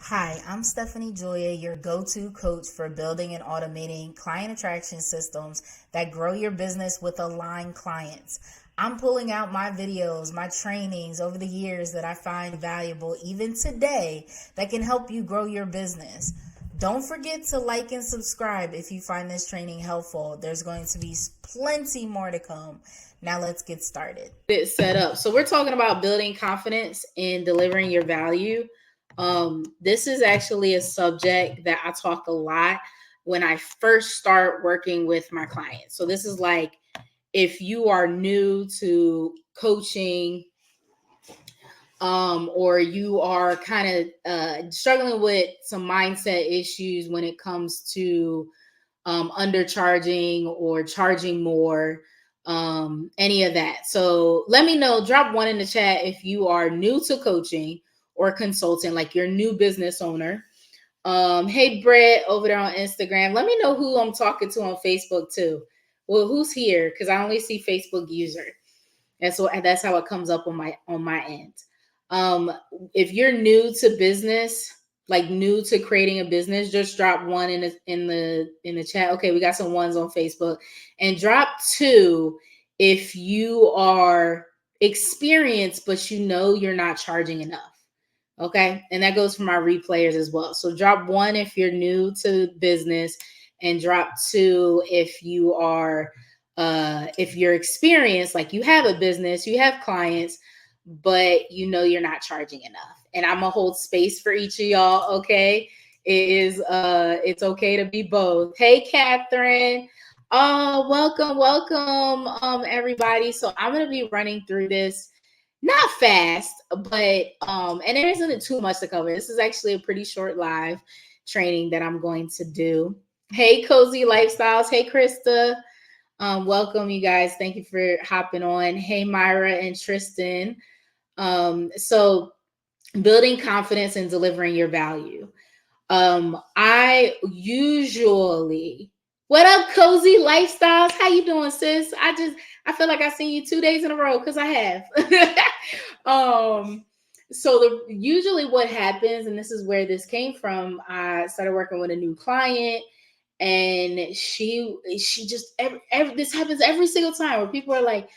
Hi, I'm Stephanie Joya, your go-to coach for building and automating client attraction systems that grow your business with aligned clients. I'm pulling out my videos, my trainings over the years that I find valuable even today that can help you grow your business. Don't forget to like and subscribe if you find this training helpful. There's going to be plenty more to come. Now let's get started. It's set up. So we're talking about building confidence in delivering your value. This is actually a subject that I talk a lot when I first start working with my clients. So this is like if you are new to coaching, or you are kind of struggling with some mindset issues when it comes to undercharging or charging more, any of that. So let me know, drop one in the chat if you are new to coaching or consulting, like you're a new business owner. Hey Brett over there on Instagram, let me know who I'm talking to on Facebook too. Well, who's here? Because I only see Facebook user. And so that's how it comes up on my end. Um, if you're new to business, like new to creating a business, just drop one in the chat. Okay, we got some ones on Facebook, and drop two if you are experienced but you know you're not charging enough. Okay, and that goes for my replayers as well. So drop one if you're new to business, and drop two if you're experienced, like you have a business, you have clients, but you know you're not charging enough. And I'm gonna hold space for each of y'all. Okay, it's okay to be both. Hey Catherine, oh welcome everybody. So I'm gonna be running through this, not fast, but and there isn't too much to cover. This is actually a pretty short live training that I'm going to do. Hey Cozy Lifestyles, hey Krista. Welcome, you guys. Thank you for hopping on. Hey, Myra and Tristan. So, building confidence and delivering your value. I usually, what up, Cozy Lifestyles? How you doing, sis? I feel like I seen you 2 days in a row because I have. So usually what happens, and this is where this came from. I started working with a new client, and she just this happens every single time where people are like,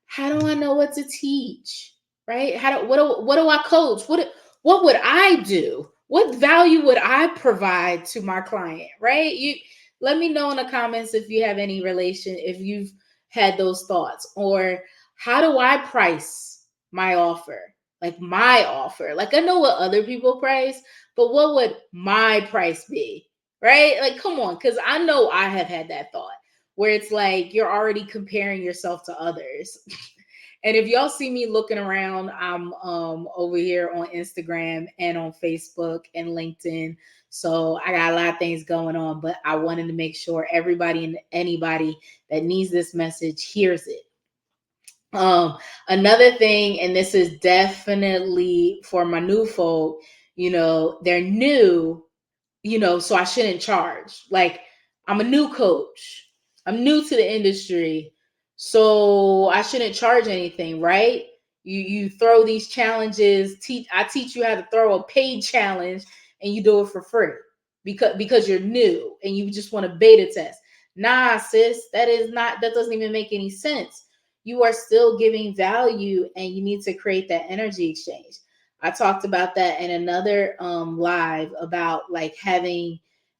how do I know what to teach, right? What do I coach, what would I do, what value would I provide to my client, right? You let me know in the comments if you have any relation, if you've had those thoughts, or how do I price my offer, like I know what other people price, but what would my price be, right? Like, come on, because I know I have had that thought where it's like you're already comparing yourself to others. And if y'all see me looking around, I'm over here on Instagram and on Facebook and LinkedIn. So I got a lot of things going on, but I wanted to make sure everybody and anybody that needs this message hears it. Another thing, and this is definitely for my new folk, they're new, so I shouldn't charge. Like, I'm a new coach, I'm new to the industry, so I shouldn't charge anything, right? You throw these challenges. I teach you how to throw a paid challenge, and you do it for free because you're new and you just want to beta test. Nah, sis, that doesn't even make any sense. You are still giving value, and you need to create that energy exchange. I talked about that in another live about like having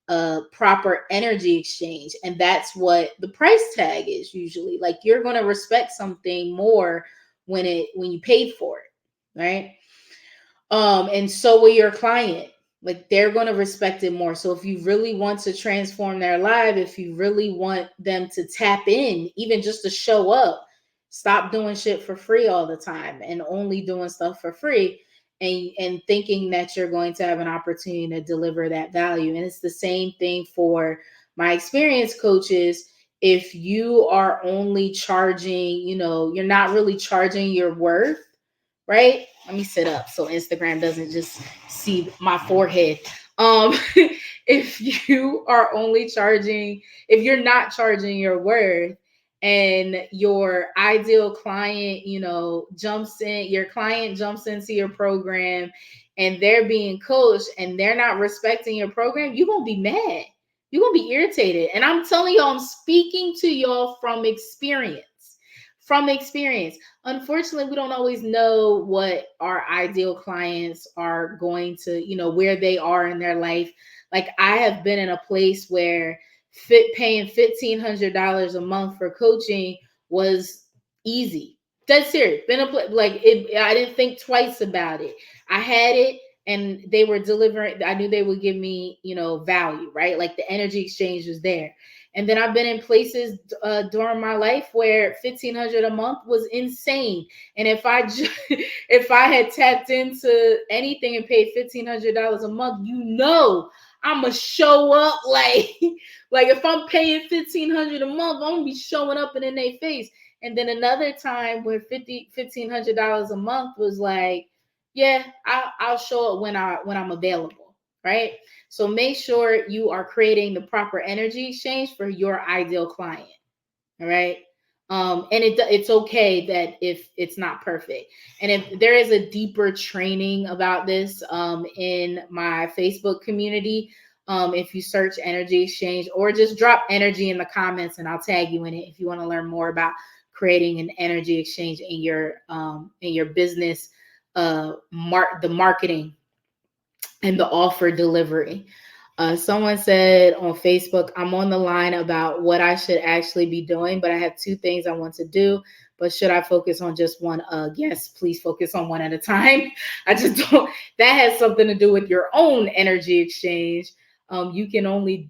a proper energy exchange, and that's what the price tag is usually. Like, you're going to respect something more when you paid for it, right? And so will your client. Like, they're going to respect it more. So if you really want to transform their life, if you really want them to tap in, even just to show up, stop doing shit for free all the time and only doing stuff for free, and thinking that you're going to have an opportunity to deliver that value. And it's the same thing for my experienced coaches. If you are only charging, you're not really charging your worth, right? Let me sit up so Instagram doesn't just see my forehead. Um, if you're not charging your worth, and your ideal client, your client jumps into your program, and they're being coached and they're not respecting your program, you're going to be mad. You're going to be irritated. And I'm telling y'all, I'm speaking to y'all from experience. From experience. Unfortunately, we don't always know what our ideal clients are going to, where they are in their life. Like, I have been in a place where paying $1,500 a month for coaching was easy. That's serious. Been a like it. I didn't think twice about it. I had it, and they were delivering. I knew they would give me, value, right? Like, the energy exchange was there. And then I've been in places during my life where $1,500 a month was insane. And if I if I had tapped into anything and paid $1,500 a month, I'ma show up like like if I'm paying $1,500 a month, I'm gonna be showing up in their face. And then another time where $1,500 a month was like, yeah, I'll show up when I'm available, right? So make sure you are creating the proper energy exchange for your ideal client. All right. And it's okay that if it's not perfect. And if there is a deeper training about this in my Facebook community, if you search energy exchange, or just drop energy in the comments and I'll tag you in it if you want to learn more about creating an energy exchange in your business, the marketing and the offer delivery. Someone said on Facebook, I'm on the line about what I should actually be doing, but I have two things I want to do. But should I focus on just one? Yes, please focus on one at a time. I just don't, that has something to do with your own energy exchange. You can only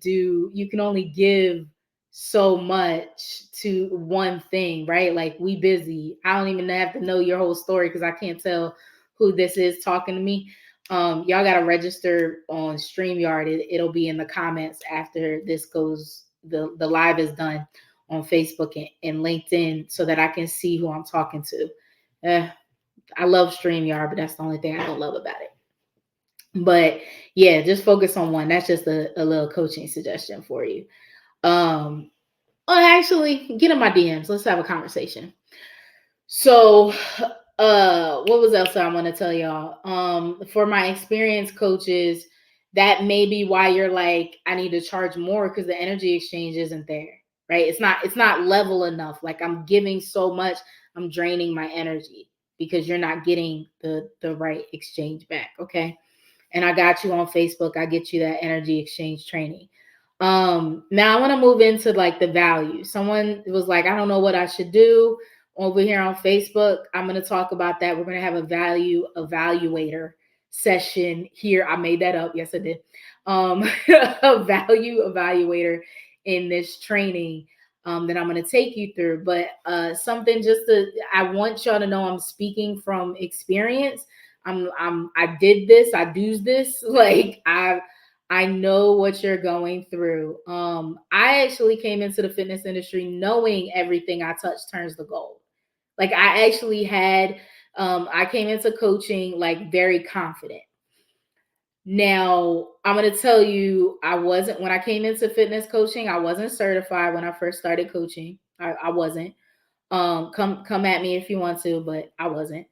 give so much to one thing, right? Like, we busy. I don't even have to know your whole story because I can't tell who this is talking to me. Y'all got to register on StreamYard. It'll be in the comments after this goes, the live is done on Facebook and LinkedIn, so that I can see who I'm talking to. I love StreamYard, but that's the only thing I don't love about it. But yeah, just focus on one. That's just a little coaching suggestion for you. Actually, get in my DMs. Let's have a conversation. So, what was else I want to tell y'all? For my experienced coaches, that may be why you're like, I need to charge more, because the energy exchange isn't there, right? It's not level enough. Like, I'm giving so much, I'm draining my energy because you're not getting the right exchange back. Okay. And I got you on Facebook. I get you that energy exchange training. Now I want to move into like the value. Someone was like, I don't know what I should do over here on Facebook. I'm going to talk about that. We're going to have a value evaluator session here. I made that up. Yes, I did. A value evaluator in this training that I'm going to take you through. But something I want y'all to know I'm speaking from experience. I did this. I do this. Like, I know what you're going through. I actually came into the fitness industry knowing everything I touch turns to gold. Like, I actually had, I came into coaching like very confident. Now, I'm going to tell you, when I came into fitness coaching, I wasn't certified when I first started coaching. I wasn't. Come at me if you want to, but I wasn't.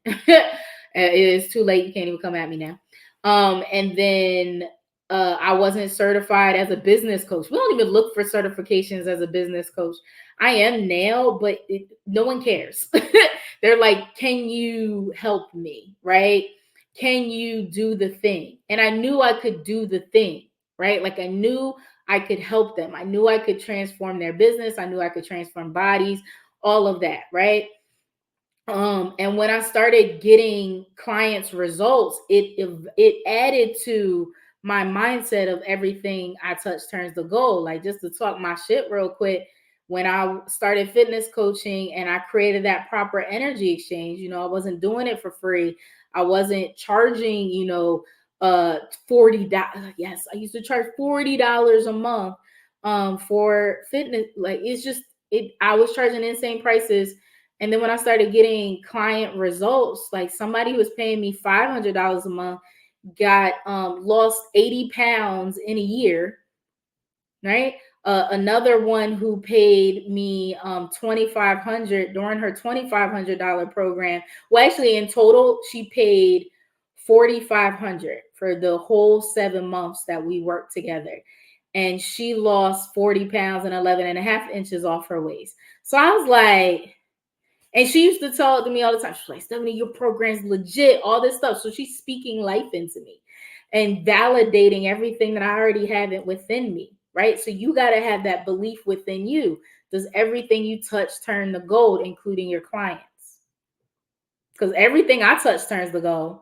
It is too late. You can't even come at me now. And then I wasn't certified as a business coach. We don't even look for certifications as a business coach. I am now, but no one cares. They're like, can you help me? Right? Can you do the thing? And I knew I could do the thing, right? Like, I knew I could help them. I knew I could transform their business. I knew I could transform bodies, all of that, right? And when I started getting clients results, it added to my mindset of everything I touch turns to gold. Like, just to talk my shit real quick, when I started fitness coaching and I created that proper energy exchange, I wasn't doing it for free. I wasn't charging, $40. Yes, I used to charge $40 a month for fitness. Like, I was charging insane prices. And then when I started getting client results, like, somebody who was paying me $500 a month got lost 80 pounds in a year, right? Another one who paid me $2,500 during her $2,500 program. Well, actually, in total, she paid 4,500 for the whole 7 months that we worked together. And she lost 40 pounds and 11 and a half inches off her waist. So I was like, and she used to talk to me all the time. She's like, Stephanie, your program's legit, all this stuff. So she's speaking life into me and validating everything that I already have it within me, right? So you got to have that belief within you. Does everything you touch turn to gold, including your clients? Because everything I touch turns to gold,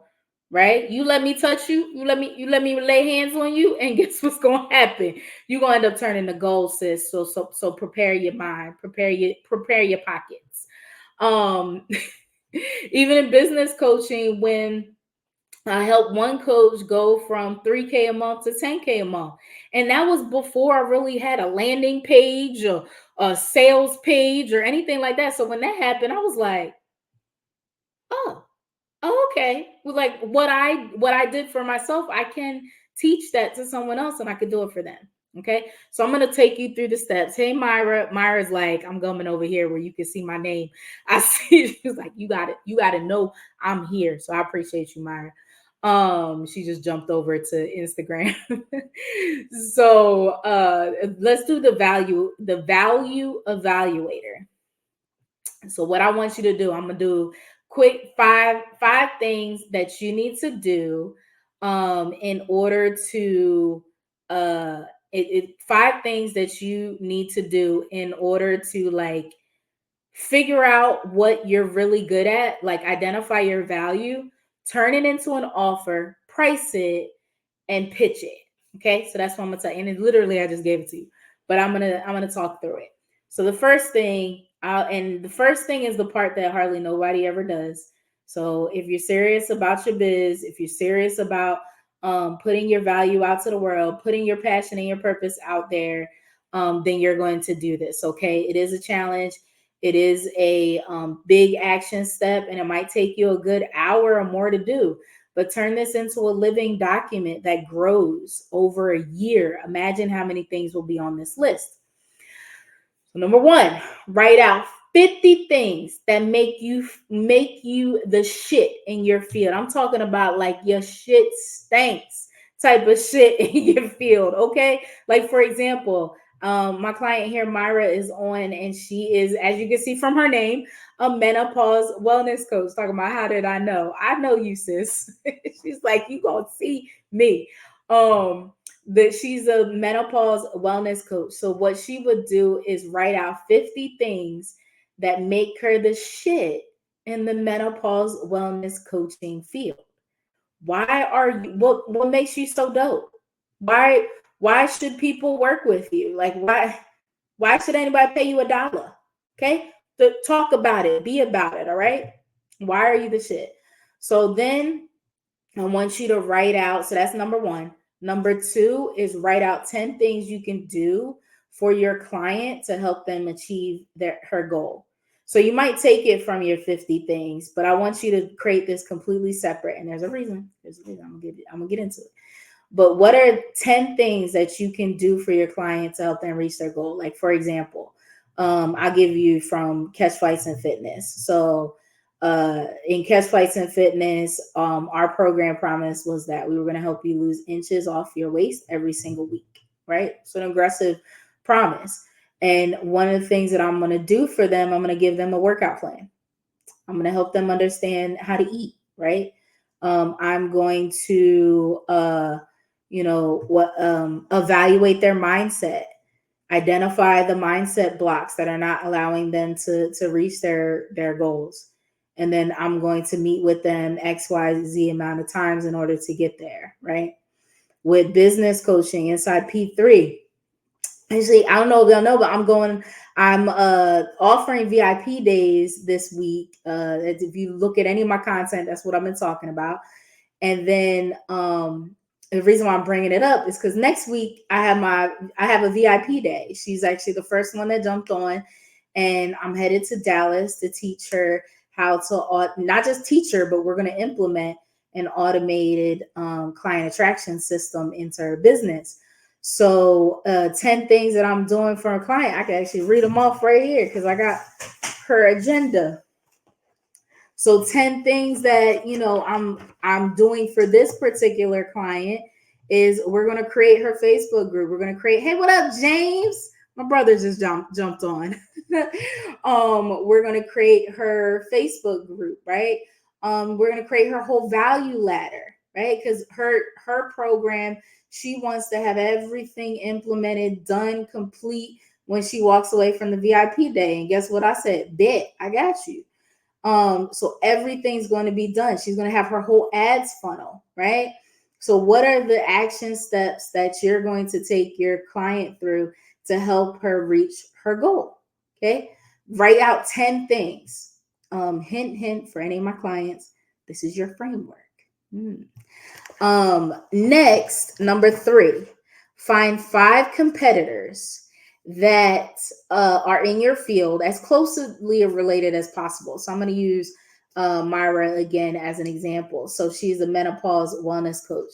right? You let me touch you, you let me lay hands on you, and guess what's gonna happen? You're gonna end up turning to gold, sis. So prepare your mind, prepare your pockets. Even in business coaching, when I helped one coach go from 3K a month to 10K a month. And that was before I really had a landing page or a sales page or anything like that. So when that happened, I was like, oh, okay. Well, like what I did for myself, I can teach that to someone else and I could do it for them. Okay. So I'm gonna take you through the steps. Hey Myra. Myra's like, I'm coming over here where you can see my name. I see she's like, you gotta know I'm here. So I appreciate you, Myra. She just jumped over to Instagram. So let's do the value evaluator. So what I want you to do, I'm gonna do quick five things that you need to do in order to uh 5 things that you need to do in order to like figure out what you're really good at, like identify your value, turn it into an offer, price it, and pitch it. Okay, so that's what I'm gonna tell you. And it, literally, I just gave it to you, but I'm gonna talk through it. So the first thing is the part that hardly nobody ever does. So if you're serious about your biz, if you're serious about putting your value out to the world, putting your passion and your purpose out there, then you're going to do this. Okay, it is a challenge. It is a big action step, and it might take you a good hour or more to do. But turn this into a living document that grows over a year. Imagine how many things will be on this list. So number one, write out 50 things that make you the shit in your field. I'm talking about like your shit stinks type of shit in your field. Okay. Like for example, my client here, Myra, is on, and she is, as you can see from her name, a menopause wellness coach. Talking about how did I know? I know you, sis. She's like, you gonna see me. That she's a menopause wellness coach. So what she would do is write out 50 things that make her the shit in the menopause wellness coaching field. Why are you what makes you so dope? Why should people work with you? Like why should anybody pay you $1? Okay? So talk about it, be about it, all right? Why are you the shit? So then I want you to write out. So that's number one. Number two is write out 10 things you can do for your client to help them achieve her goal. So you might take it from your 50 things, but I want you to create this completely separate. And there's a reason. There's a reason. I'm gonna get into it. But what are 10 things that you can do for your client to help them reach their goal? Like for example, I'll give you from Catch Flights and Fitness. So in Catch Flights and Fitness, our program promise was that we were going to help you lose inches off your waist every single week, right? So an aggressive promise. And one of the things that I'm going to do for them, I'm going to give them a workout plan. I'm going to help them understand how to eat, right? I'm going to, evaluate their mindset, identify the mindset blocks that are not allowing them to reach their goals, and then I'm going to meet with them XYZ amount of times in order to get there, right? With business coaching inside P3, actually, I don't know if y'all know, but I'm offering VIP days this week. If you look at any of my content, that's what I've been talking about. And then the reason why I'm bringing it up is because next week I have a VIP day. She's actually the first one that jumped on, and I'm headed to Dallas to teach her how to not just teach her, but we're going to implement an automated client attraction system into her business. So 10 things that I'm doing for a client, I can actually read them off right here because I got her agenda. So 10 things that, I'm doing for this particular client is we're going to create her Facebook group. We're going to create, hey, what up, James? My brother just jumped on. We're going to create her Facebook group, right? We're going to create her whole value ladder, right? Because her program, she wants to have everything implemented, done, complete when she walks away from the VIP day. And guess what I said? Bet, I got you. So everything's going to be done. She's going to have her whole ads funnel, right? So what are the action steps that you're going to take your client through to help her reach her goal? Okay. Write out 10 things. Hint, hint for any of my clients. This is your framework. Next, number 3, find 5 competitors that are in your field as closely related as possible. So I'm going to use Myra again as an example. So she's a menopause wellness coach.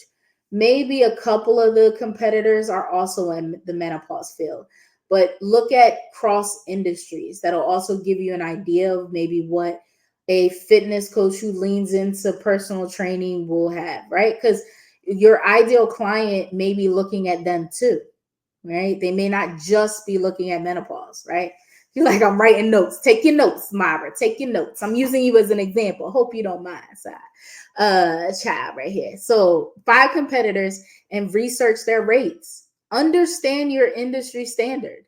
Maybe a couple of the competitors are also in the menopause field, but look at cross industries. That'll also give you an idea of maybe what a fitness coach who leans into personal training will have, right? Because your ideal client may be looking at them too, right? They may not just be looking at menopause, right? You're like, I'm writing notes. Take your notes, Myra. Take your notes. I'm using you as an example. Hope you don't mind, child right here. So 5 competitors and research their rates. Understand your industry standard.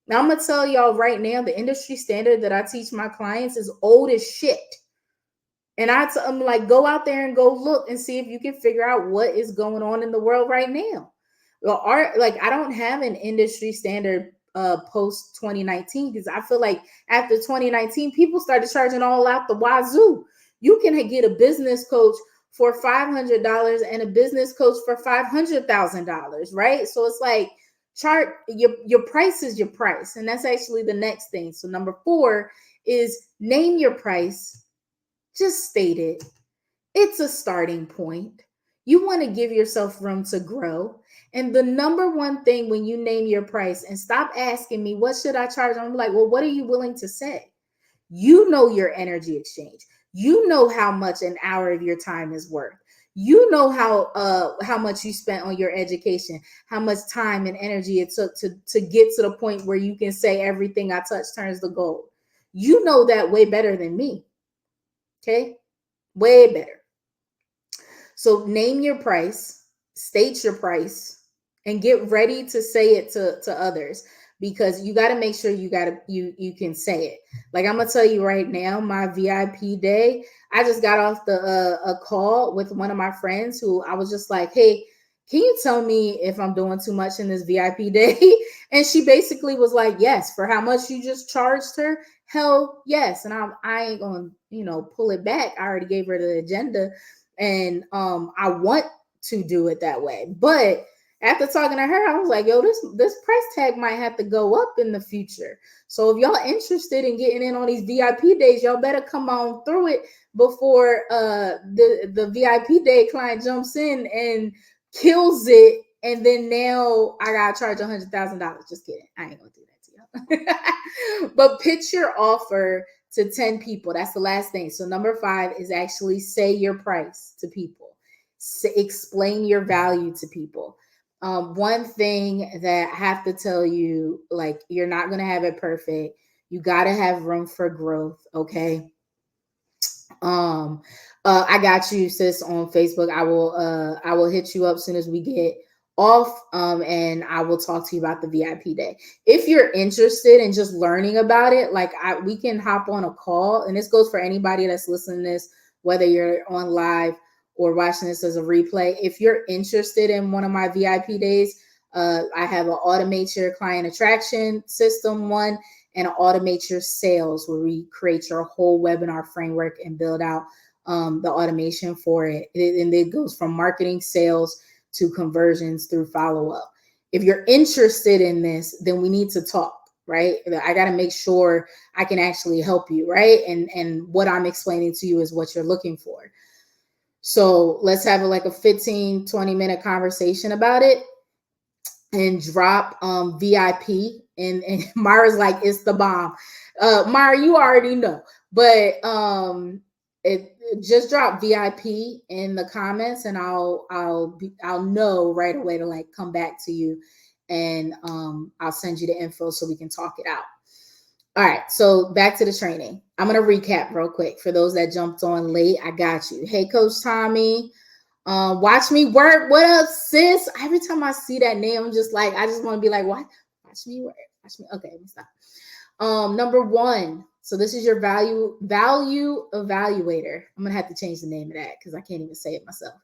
Now I'm gonna tell y'all right now, the industry standard that I teach my clients is old as shit. And I'm like, go out there and go look and see if you can figure out what is going on in the world right now. Well, I don't have an industry standard post 2019 because I feel like after 2019, people started charging all out the wazoo. You can get a business coach for $500 and a business coach for $500,000, right? So it's like chart your price is your price, and that's actually the next thing. So number 4 is name your price. Just state it. It's a starting point. You want to give yourself room to grow. And the number one thing when you name your price, and stop asking me, what should I charge? I'm like, well, what are you willing to say? You know your energy exchange. You know how much an hour of your time is worth. You know how much you spent on your education, how much time and energy it took to get to the point where you can say everything I touch turns to gold. You know that way better than me. Okay? Way better. So name your price, state your price, and get ready to say it to others, because you got to make sure you can say it. Like I'm gonna tell you right now, my VIP day, I just got off a call with one of my friends who I was just like, hey, can you tell me if I'm doing too much in this VIP day? And she basically was like, yes, for how much you just charged her. Hell yes. And I ain't gonna, pull it back. I already gave her the agenda, and I want to do it that way. But after talking to her, I was like, yo, this price tag might have to go up in the future. So if y'all interested in getting in on these VIP days, y'all better come on through it before the VIP day client jumps in and kills it, and then now I gotta charge $100,000. Just kidding. I ain't gonna do that to y'all. But pitch your offer to 10 people. That's the last thing. So number 5 is actually say your price to people. Explain your value to people. One thing that I have to tell you, like, you're not gonna have it perfect. You gotta have room for growth. Okay. I got you, sis, on Facebook. I will hit you up as soon as we get off, and I will talk to you about the VIP day. If you're interested in just learning about it, we can hop on a call, and this goes for anybody that's listening to this, whether you're on live or watching this as a replay. If you're interested in one of my VIP days, I have an automate your client attraction system one, and automate your sales, where we create your whole webinar framework and build out the automation for it. And it goes from marketing, sales, to conversions through follow-up. If you're interested in this, then we need to talk, right? I got to make sure I can actually help you, right? And what I'm explaining to you is what you're looking for. So let's have a 15, 20-minute conversation about it, and drop VIP. And Mara's like, it's the bomb. Mara, you already know. But just drop VIP in the comments, and I'll know right away to like come back to you, and I'll send you the info so we can talk it out. All right, so back to the training. I'm gonna recap real quick for those that jumped on late. I got you. Hey, Coach Tommy. Watch me work. What up, sis? Every time I see that name, I'm just like, I just want to be like, what? Watch me work. Watch me. Okay, let me stop. Number one. So this is your value evaluator. I'm gonna have to change the name of that because I can't even say it myself.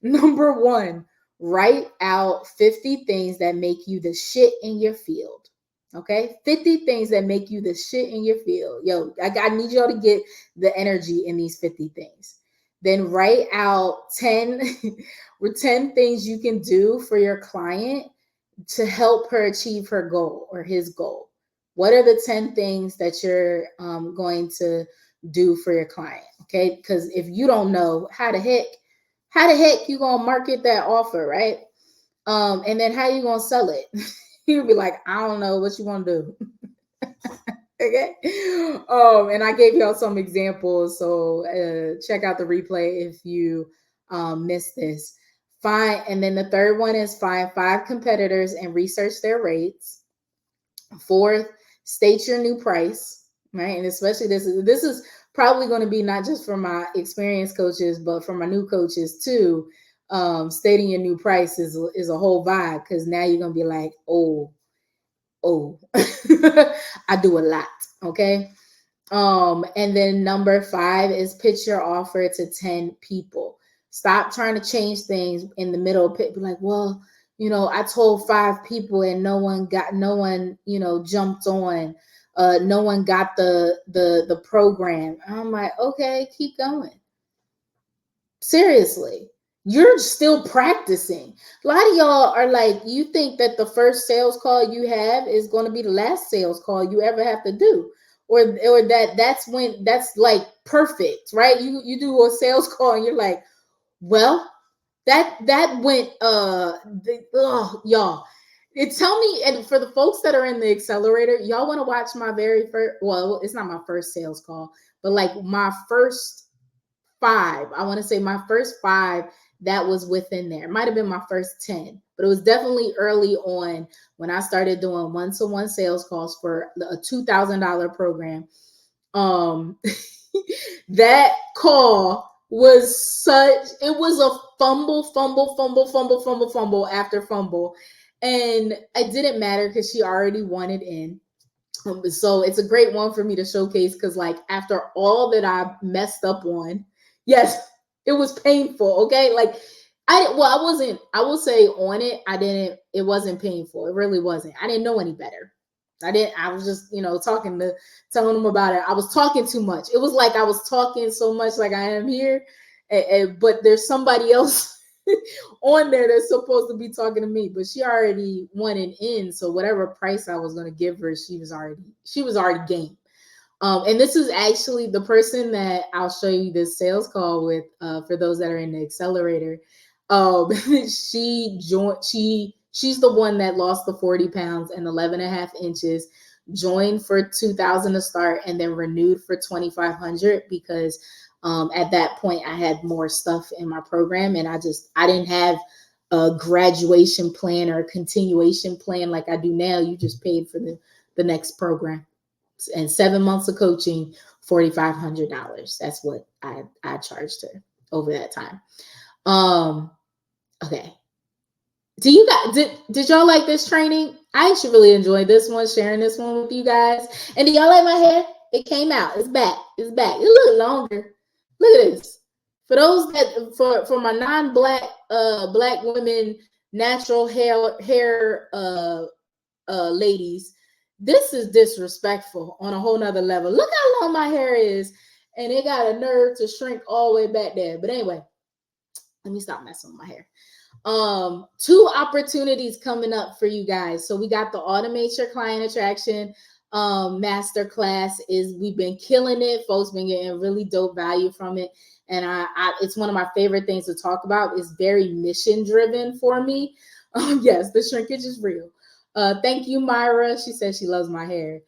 Number one, write out 50 things that make you the shit in your field. Okay, 50 things that make you the shit in your field. Yo, I need y'all to get the energy in these 50 things. Then write out 10 or 10 things you can do for your client to help her achieve her goal or his goal. What are the 10 things that you're going to do for your client? Okay, because if you don't know, how the heck you gonna market that offer, right? And then how you gonna sell it? You'll be like, I don't know what you want to do. Okay. And I gave y'all some examples, so check out the replay if you missed this. Find, and then the third one is find 5 competitors and research their rates. Fourth, state your new price, right? And especially this is probably going to be not just for my experienced coaches, but for my new coaches too. Stating your new price is a whole vibe, because now you're gonna be like, oh, I do a lot. Okay. And then number 5 is pitch your offer to 10 people. Stop trying to change things in the middle. Be like, well, I told 5 people and no one, jumped on. No one got the program. I'm like, okay, keep going. Seriously, you're still practicing. A lot of y'all are like, you think that the first sales call you have is going to be the last sales call you ever have to do, or that's like perfect, right? You do a sales call and you're like, well, that went y'all. Tell me, and for the folks that are in the accelerator, y'all want to watch my very first, well, it's not my first sales call, but like my first 5. I want to say my first 5 that was within there. It might have been my first 10, but it was definitely early on when I started doing one-to-one sales calls for a $2,000 program. That call was it was a fumble after fumble. And it didn't matter because she already wanted in. So it's a great one for me to showcase, because like after all that I messed up on, yes, it was painful. Okay. Like I will say on it, it wasn't painful. It really wasn't. I didn't know any better. I was just, telling them about it. I was talking too much. It was like I was talking so much like I am here, but there's somebody else on there that's supposed to be talking to me, but she already wanted in. So whatever price I was going to give her, she was already game. And this is actually the person that I'll show you this sales call with, for those that are in the accelerator. She's the one that lost the 40 pounds and 11 and a half inches, joined for 2,000 to start, and then renewed for 2,500 because at that point I had more stuff in my program, and I didn't have a graduation plan or a continuation plan like I do now. You just paid for the next program. And 7 months of coaching, $4,500. That's what I charged her over that time. Okay. Do you guys did y'all like this training? I actually really enjoyed this one, sharing this one with you guys. And do y'all like my hair? It came out. It's back. It's back. It looked longer. Look at this. For those that for my non-black black women natural hair ladies, this is disrespectful on a whole nother level. Look how long my hair is, and it got a nerve to shrink all the way back there. But anyway, let me stop messing with my hair. 2 opportunities coming up for you guys. So we got the Automate Your Client Attraction masterclass. We've been killing it. Folks been getting really dope value from it. And it's one of my favorite things to talk about. It's very mission driven for me. Yes, the shrinkage is real. Thank you, Myra. She says she loves my hair.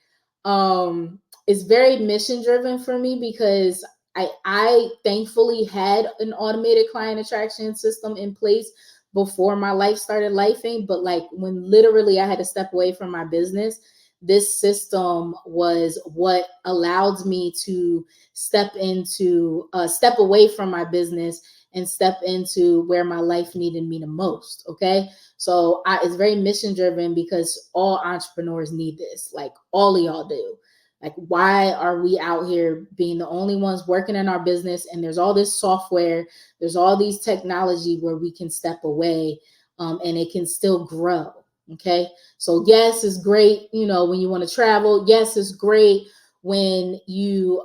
It's very mission driven for me because I thankfully had an automated client attraction system in place before my life started lifing. But like when literally I had to step away from my business, this system was what allowed me to step away from my business and step into where my life needed me the most. Okay. So it's very mission driven because all entrepreneurs need this. Like all of y'all do. Like, why are we out here being the only ones working in our business? And there's all this software, there's all these technology where we can step away and it can still grow. Okay. So yes, it's great, when you want to travel. Yes, it's great when you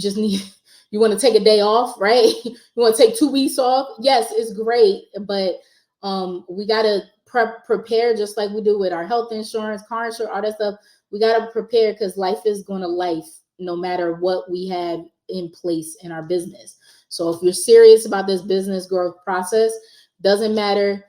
just need you want to take a day off, right? You want to take 2 weeks off. Yes, it's great, but we gotta prepare just like we do with our health insurance, car insurance, all that stuff. We got to prepare because life is going to life no matter what we have in place in our business. So if you're serious about this business growth process, doesn't matter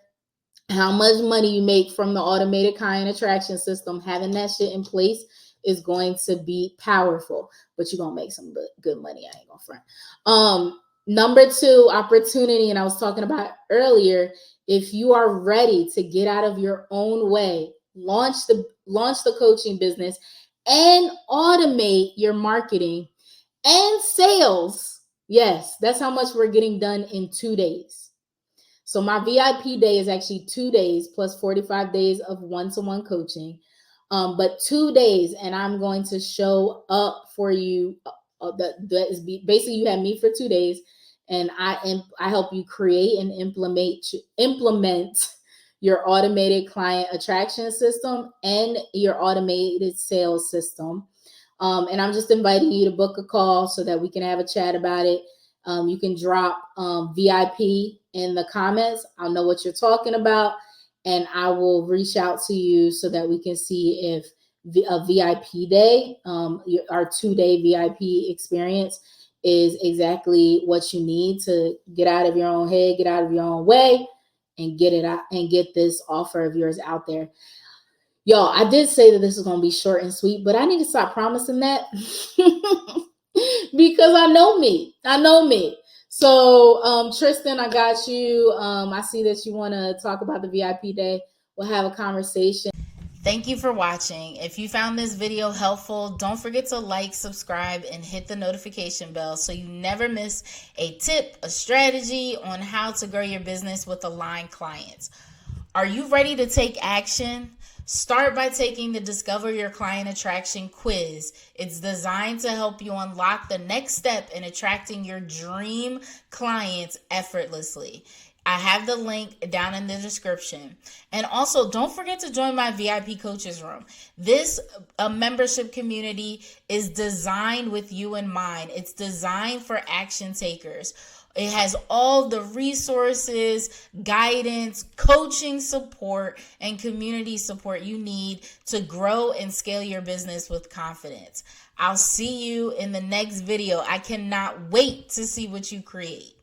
how much money you make from the automated client attraction system, having that shit in place is going to be powerful, but you're going to make some good money. I ain't going to front. Number 2, opportunity. And I was talking about earlier, if you are ready to get out of your own way, launch the coaching business and automate your marketing and sales. Yes, that's how much we're getting done in 2 days. So my VIP day is actually 2 days plus 45 days of one-to-one coaching. But 2 days, and I'm going to show up for you. That is basically, you have me for 2 days, and I help you create and implement your automated client attraction system and your automated sales system. And I'm just inviting you to book a call so that we can have a chat about it. You can drop VIP in the comments. I'll know what you're talking about, and I will reach out to you so that we can see if a VIP day, our 2-day VIP experience, is exactly what you need to get out of your own head, get out of your own way, and get it out and get this offer of yours out there. Y'all, I did say that this is going to be short and sweet, but I need to stop promising that because I know me. So, Tristan, I got you. I see that you want to talk about the VIP day. We'll have a conversation. Thank you for watching. If you found this video helpful, don't forget to like, subscribe, and hit the notification bell so you never miss a tip, a strategy on how to grow your business with aligned clients. Are you ready to take action? Start by taking the Discover Your Client Attraction quiz. It's designed to help you unlock the next step in attracting your dream clients effortlessly. I have the link down in the description. And also, don't forget to join my VIP Coaches Room. This membership community is designed with you in mind. It's designed for action takers. It has all the resources, guidance, coaching support, and community support you need to grow and scale your business with confidence. I'll see you in the next video. I cannot wait to see what you create.